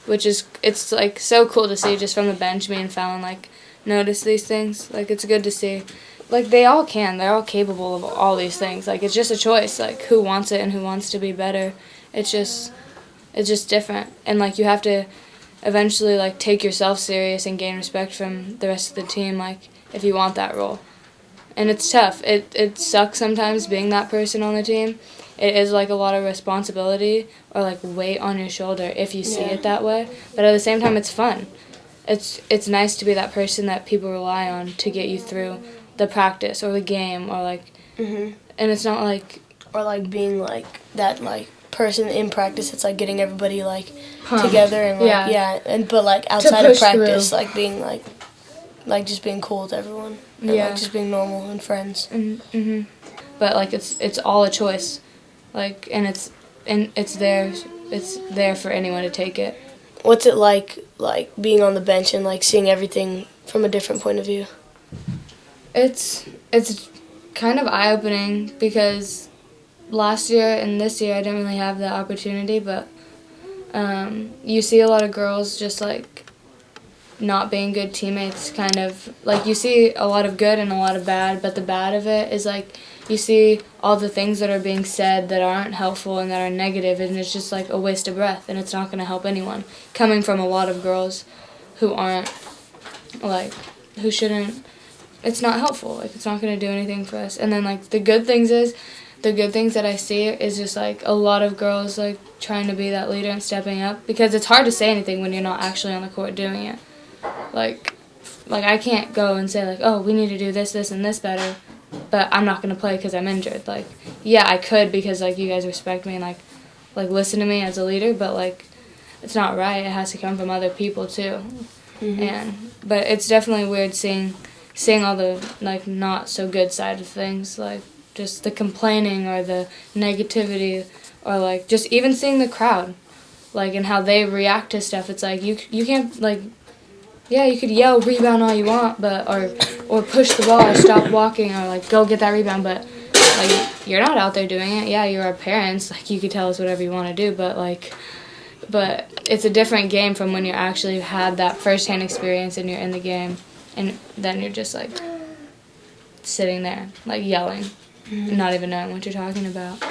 which is it's like so cool to see just from the bench. Me and Fallon like notice these things. Like, it's good to see. Like, they're all capable of all these things. Like, it's just a choice, like who wants it and who wants to be better. It's just different, and like you have to eventually like take yourself serious and gain respect from the rest of the team. Like, if you want that role, and it's tough. It sucks sometimes being that person on the team. It is like a lot of responsibility or like weight on your shoulder if you see it that way. But at the same time, it's fun. It's nice to be that person that people rely on to get you through the practice or the game or like. Mm-hmm. And it's not like. Or like being like that like person in practice. It's like getting everybody like together and like but like outside of practice, like being like just being cool with everyone. And like just being normal and friends. Mm-hmm. But like it's all a choice. Like, and it's there for anyone to take it. What's it like being on the bench and like seeing everything from a different point of view? It's kind of eye-opening because last year and this year I didn't really have that opportunity, but you see a lot of girls just like not being good teammates, kind of like you see a lot of good and a lot of bad, but the bad of it is like you see all the things that are being said that aren't helpful and that are negative, and it's just like a waste of breath, and it's not going to help anyone. Coming from a lot of girls who aren't, like, who shouldn't, it's not helpful. Like, it's not going to do anything for us. And then, like, the good things that I see is just, like, a lot of girls, like, trying to be that leader and stepping up, because it's hard to say anything when you're not actually on the court doing it. Like I can't go and say, like, oh, we need to do this, this, and this better, but I'm not going to play because I'm injured. Like, yeah, I could because, like, you guys respect me and, like listen to me as a leader, but, like, it's not right. It has to come from other people, too. Mm-hmm. But it's definitely weird seeing all the, like, not so good side of things, like, just the complaining or the negativity or, like, just even seeing the crowd, like, and how they react to stuff. It's like, you can't, like, yeah, you could yell rebound all you want, but or push the ball or stop walking or like go get that rebound, but like you're not out there doing it. Yeah, you're our parents. Like you could tell us whatever you want to do, but it's a different game from when you actually had that first-hand experience and you're in the game, and then you're just like sitting there like yelling, not even knowing what you're talking about.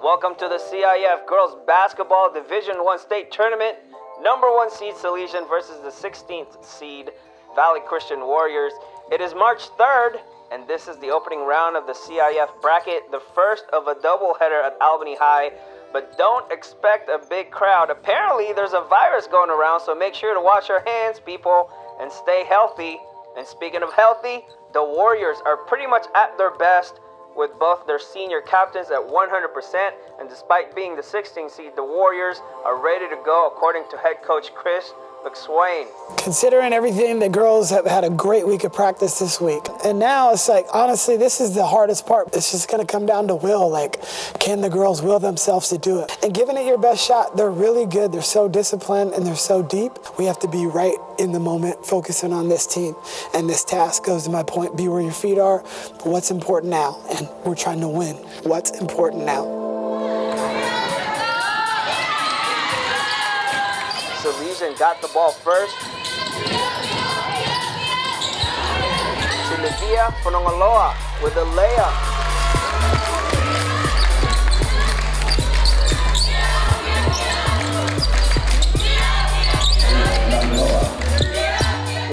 Welcome to the CIF Girls Basketball Division I State Tournament. Number 1 seed Salesian versus the 16th seed Valley Christian Warriors. It is March 3rd, and this is the opening round of the CIF bracket, the first of a doubleheader at Albany High. But don't expect a big crowd. Apparently, there's a virus going around, so make sure to wash your hands, people, and stay healthy. And speaking of healthy, the Warriors are pretty much at their best, with both their senior captains at 100%, and despite being the 16th seed, the Warriors are ready to go, according to head coach Chris McSwain. Considering everything, the girls have had a great week of practice this week. And now it's like, honestly, this is the hardest part. It's just going to come down to will. Like, can the girls will themselves to do it? And giving it your best shot, they're really good. They're so disciplined and they're so deep. We have to be right in the moment, focusing on this team. And this task goes to my point, be where your feet are. But what's important now? And we're trying to win. What's important now? Salesian got the ball first. Silvia Fonongoloa with a layup.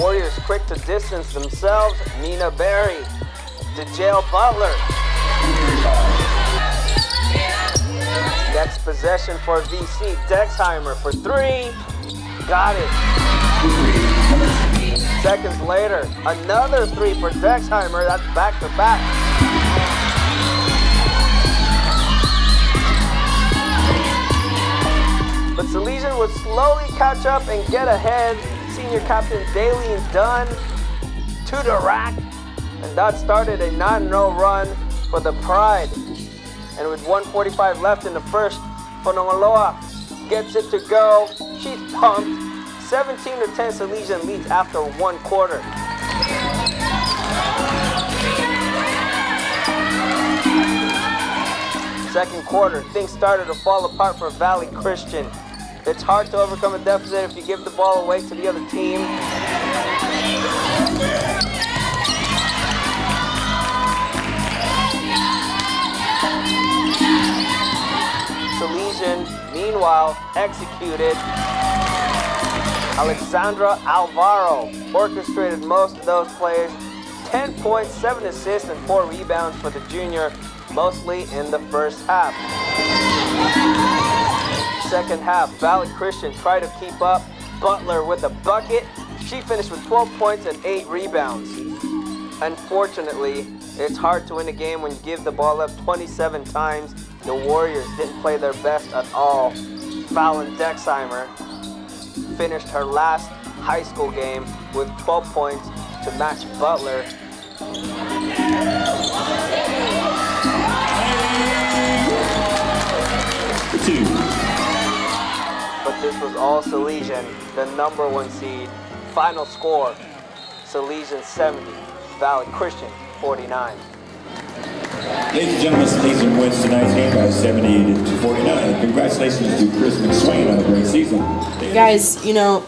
Warriors quick to distance themselves. Nina Berry to Jail Butler. Next possession for VC. Dexheimer for 3. Got it. Seconds later, another 3 for Dexheimer. That's back to back. But Salesian would slowly catch up and get ahead. Senior captain Daleen Dunn to the rack. And that started a 9-0 run for the Pride. And with 1:45 left in the first, Fonongoloa gets it to go. She's pumped. 17-10 Salesian leads after 1 quarter. Second quarter, things started to fall apart for Valley Christian. It's hard to overcome a deficit if you give the ball away to the other team. Salesian, meanwhile, executed. Alexandra Alvaro orchestrated most of those plays. 10 points, 7 assists, and 4 rebounds for the junior, mostly in the first half. Second half, Valley Christian tried to keep up. Butler with a bucket. She finished with 12 points and 8 rebounds. Unfortunately, it's hard to win a game when you give the ball up 27 times. The Warriors didn't play their best at all. Fallon Dexheimer finished her last high school game with 12 points to match Butler. But this was all Salesian, the number 1 seed. Final score, Salesian 70, Valley Christian 49. Ladies and gentlemen, Salesian wins tonight's game by 70-49. Congratulations to Chris McSwain on a great season. Guys, you know,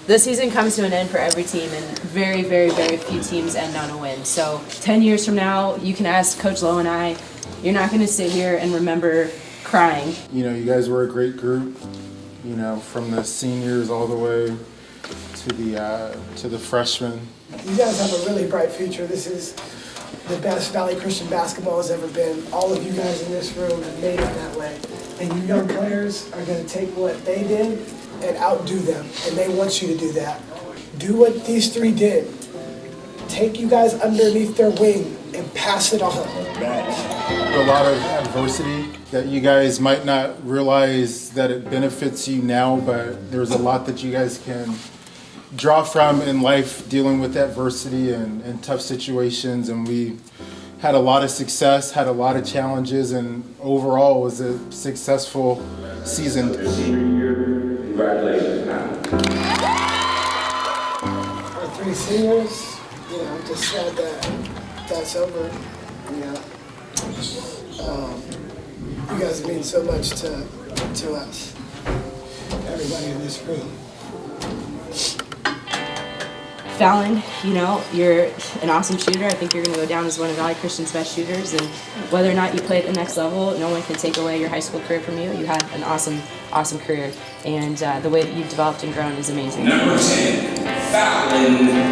the season comes to an end for every team, and very, very, very few teams end on a win. So 10 years from now, you can ask Coach Lowe and I, you're not going to sit here and remember crying. You know, you guys were a great group, you know, from the seniors all the way to the freshmen. You guys have a really bright future. This is the best Valley Christian basketball has ever been. All of you guys in this room have made it that way. And you young players are going to take what they did and outdo them. And they want you to do that. Do what these 3 did. Take you guys underneath their wing and pass it on. A lot of adversity that you guys might not realize that it benefits you now, but there's a lot that you guys can draw from in life dealing with adversity and tough situations. And we had a lot of success, had a lot of challenges, and overall was a successful season. Congratulations, Matt. Our 3 seniors, I'm just sad that that's over. You guys mean so much to us, everybody in this room. Fallon, you're an awesome shooter. I think you're going to go down as one of Valley Christian's best shooters, and whether or not you play at the next level, no one can take away your high school career from you. You had an awesome career, and the way that you've developed and grown is amazing. Number 10, Fallon.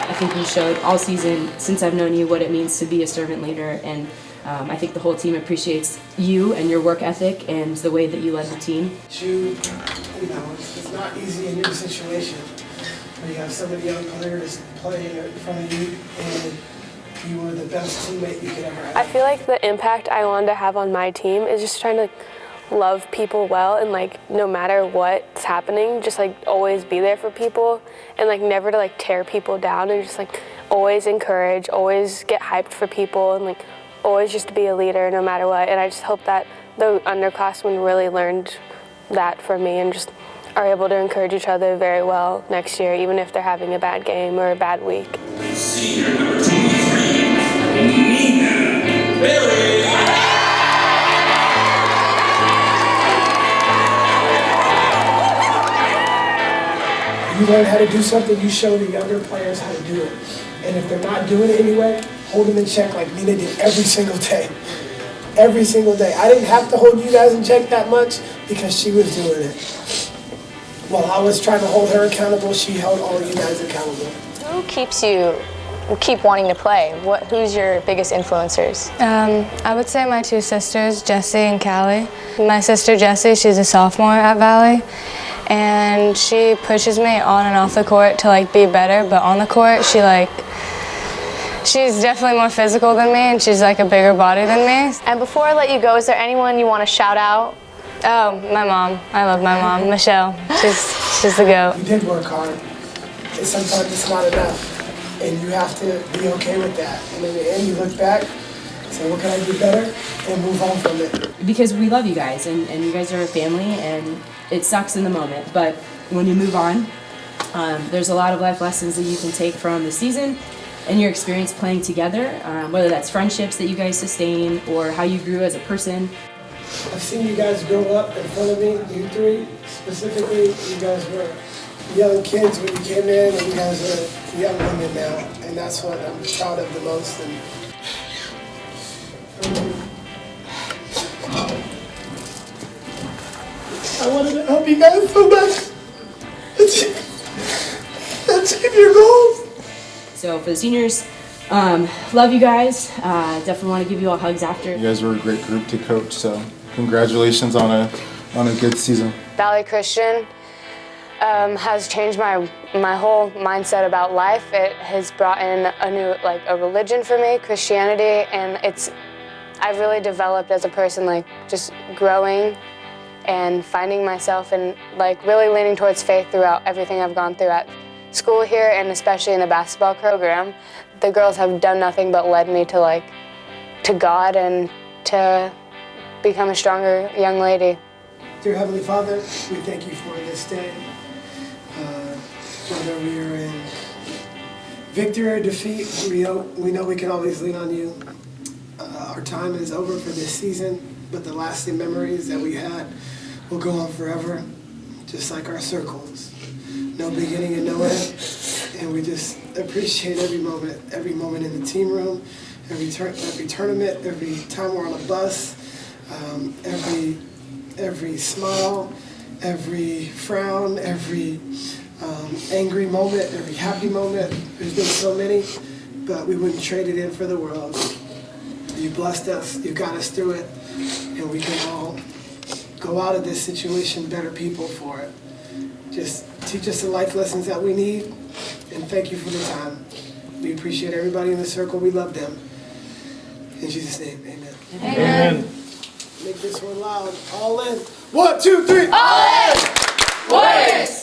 I think you showed all season, since I've known you, what it means to be a servant leader, and I think the whole team appreciates you and your work ethic and the way that you led the team. It's not easy in your situation when you have so many young players playing in front of you, and you were the best teammate you could ever have. I feel like the impact I wanted to have on my team is just trying to love people well, and no matter what's happening, just always be there for people, and never to tear people down, and just always encourage, always get hyped for people, and always just be a leader no matter what. And I just hope that the underclassmen really learned that from me and just are able to encourage each other very well next year, even if they're having a bad game or a bad week. Senior number 23, Nina Berry. You learn how to do something, you show the younger players how to do it. And if they're not doing it anyway, hold them in check like Nina did every single day. Every single day. I didn't have to hold you guys in check that much because she was doing it. While I was trying to hold her accountable, she held all you guys accountable. Who keeps you keep wanting to play? Who's your biggest influencers? I would say my 2 sisters, Jessie and Callie. My sister Jessie, she's a sophomore at Valley, and she pushes me on and off the court to be better, but on the court she's definitely more physical than me, and she's a bigger body than me. And before I let you go, is there anyone you want to shout out? Oh, my mom. I love my mom, Michelle. She's the GOAT. You did work hard. And sometimes it's not enough. And you have to be okay with that. And in the end, you look back, say, what can I do better? And move on from it. Because we love you guys, and you guys are a family, and it sucks in the moment. But when you move on, there's a lot of life lessons that you can take from the season and your experience playing together, whether that's friendships that you guys sustain or how you grew as a person. I've seen you guys grow up in front of me, you 3 specifically. You guys were young kids when you came in, and you guys are young women now, and that's what I'm proud of the most. And I wanted to help you guys so much. Achieve your goals. So for the seniors, love you guys. Definitely want to give you all hugs after. You guys were a great group to coach, so congratulations on a good season. Valley Christian has changed my whole mindset about life. It has brought in a new a religion for me, Christianity, and I've really developed as a person, just growing and finding myself and really leaning towards faith throughout everything I've gone through at school here, and especially in the basketball program. The girls have done nothing but led me to God and to become a stronger young lady. Dear Heavenly Father, we thank you for this day. Whether we are in victory or defeat, we know we can always lean on you. Our time is over for this season, but the lasting memories that we had will go on forever, just like our circles. No beginning and no end, and we just appreciate every moment in the team room, every tournament, every time we're on a bus, every smile, every frown, every angry moment, every happy moment. There's been so many, but we wouldn't trade it in for the world. You blessed us, you got us through it, and we can all go out of this situation better people for it. Just teach us the life lessons that we need, and thank you for the time. We appreciate everybody in the circle. We love them. In Jesus' name, amen. Amen. Make this one loud. All in. 1, 2, 3. All in! Warriors!